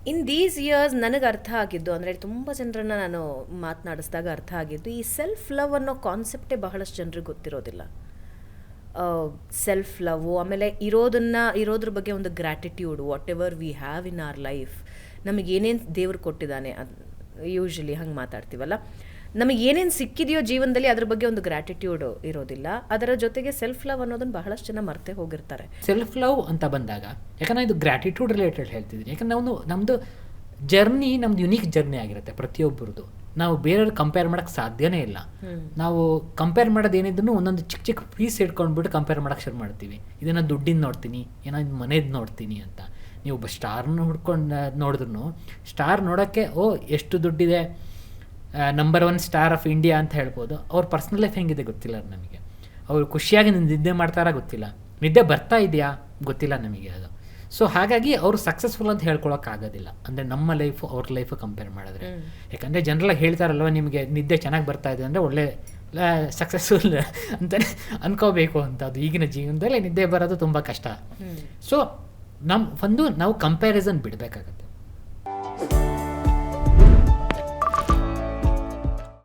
In these years ನನಗೆ ಅರ್ಥ ಆಗಿದ್ದು ಅಂದರೆ ತುಂಬ ಜನರನ್ನು ನಾನು ಮಾತನಾಡಿಸಿದಾಗ ಅರ್ಥ ಆಗಿದ್ದು, ಈ ಸೆಲ್ಫ್ ಲವ್ ಅನ್ನೋ ಕಾನ್ಸೆಪ್ಟೇ ಬಹಳಷ್ಟು ಜನರಿಗೆ ಗೊತ್ತಿರೋದಿಲ್ಲ. ಸೆಲ್ಫ್ ಲವ್, ಆಮೇಲೆ ಇರೋದ್ರ ಬಗ್ಗೆ ಒಂದು gratitude, what ever we have in our life, ನಮಗೆ ಏನೇನು ದೇವ್ರು ಕೊಟ್ಟಿದ್ದಾನೆ, ಯೂಶ್ವಲಿ ಹಂಗೆ ಮಾತಾಡ್ತೀವಲ್ಲ, ನಮಗೆ ಏನೇನು ಸಿಕ್ಕಿದೆಯೋ ಜೀವನದಲ್ಲಿ ಅದ್ರ ಬಗ್ಗೆ ಒಂದು ಗ್ರ್ಯಾಟಿಟ್ಯೂಡ್ ಇರೋದಿಲ್ಲ. ಅದರ ಜೊತೆಗೆ ಸೆಲ್ಫ್ ಲವ್ ಅನ್ನೋದನ್ನು ಬಹಳಷ್ಟು ಜನ ಮರ್ತೇ ಹೋಗಿರ್ತಾರೆ. ಸೆಲ್ಫ್ ಲವ್ ಅಂತ ಬಂದಾಗ, ಯಾಕಂದರೆ ಇದು ಗ್ರ್ಯಾಟಿಟ್ಯೂಡ್ ರಿಲೇಟೆಡ್ ಹೇಳ್ತಿದ್ದೀನಿ, ಯಾಕಂದ್ರೆ ನಮ್ಮದು ಜರ್ನಿ ನಮ್ದು ಯುನೀಕ್ ಜರ್ನಿ ಆಗಿರುತ್ತೆ ಪ್ರತಿಯೊಬ್ಬರದು. ನಾವು ಬೇರೆಯವ್ರು ಕಂಪೇರ್ ಮಾಡೋಕ್ಕೆ ಸಾಧ್ಯನೇ ಇಲ್ಲ. ನಾವು ಕಂಪೇರ್ ಮಾಡೋದು ಏನಿದ್ರು ಒಂದೊಂದು ಚಿಕ್ಕ ಚಿಕ್ಕ ಪೀಸ್ ಇಟ್ಕೊಂಡ್ಬಿಟ್ಟು ಕಂಪೇರ್ ಮಾಡೋಕ್ಕೆ ಶುರು ಮಾಡ್ತೀವಿ. ಇದನ್ನು ದುಡ್ಡಿನ ನೋಡ್ತೀನಿ, ಏನೋ ಮನೇದು ನೋಡ್ತೀನಿ ಅಂತ. ನೀವು ಒಬ್ಬ ಸ್ಟಾರ್ನ ಹುಡ್ಕೊಂಡು ನೋಡಿದ್ರು, ಸ್ಟಾರ್ ನೋಡೋಕ್ಕೆ ಎಷ್ಟು ದುಡ್ಡಿದೆ, ನಂಬರ್ 1 ಸ್ಟಾರ್ ಆಫ್ ಇಂಡಿಯಾ ಅಂತ ಹೇಳ್ಬೋದು. ಅವ್ರ ಪರ್ಸ್ನಲ್ ಲೈಫ್ ಹೆಂಗಿದೆ ಗೊತ್ತಿಲ್ಲ ನಮಗೆ. ಅವ್ರು ಖುಷಿಯಾಗಿ ನಿದ್ದೆ ಮಾಡ್ತಾರಾ ಗೊತ್ತಿಲ್ಲ, ನಿದ್ದೆ ಬರ್ತಾ ಇದೆಯಾ ಗೊತ್ತಿಲ್ಲ ನಮಗೆ ಅದು. ಸೊ ಹಾಗಾಗಿ ಅವರು ಸಕ್ಸಸ್ಫುಲ್ ಅಂತ ಹೇಳ್ಕೊಳಕ್ಕಾಗೋದಿಲ್ಲ, ಅಂದರೆ ನಮ್ಮ ಲೈಫು ಅವ್ರ ಲೈಫು ಕಂಪೇರ್ ಮಾಡಿದ್ರೆ. ಯಾಕಂದರೆ ಜನರಲಾಗಿ ಹೇಳ್ತಾರಲ್ವ, ನಿಮಗೆ ನಿದ್ದೆ ಚೆನ್ನಾಗಿ ಬರ್ತಾ ಇದೆ ಅಂದರೆ ಒಳ್ಳೆ ಸಕ್ಸಸ್ಫುಲ್ ಅಂತಲೇ ಅನ್ಕೋಬೇಕು ಅಂತ. ಅದು ಈಗಿನ ಜೀವನದಲ್ಲಿ ನಿದ್ದೆ ಬರೋದು ತುಂಬ ಕಷ್ಟ. ಸೊ ನಾವು ಕಂಪ್ಯಾರಿಸನ್ ಬಿಡಬೇಕಾಗತ್ತೆ.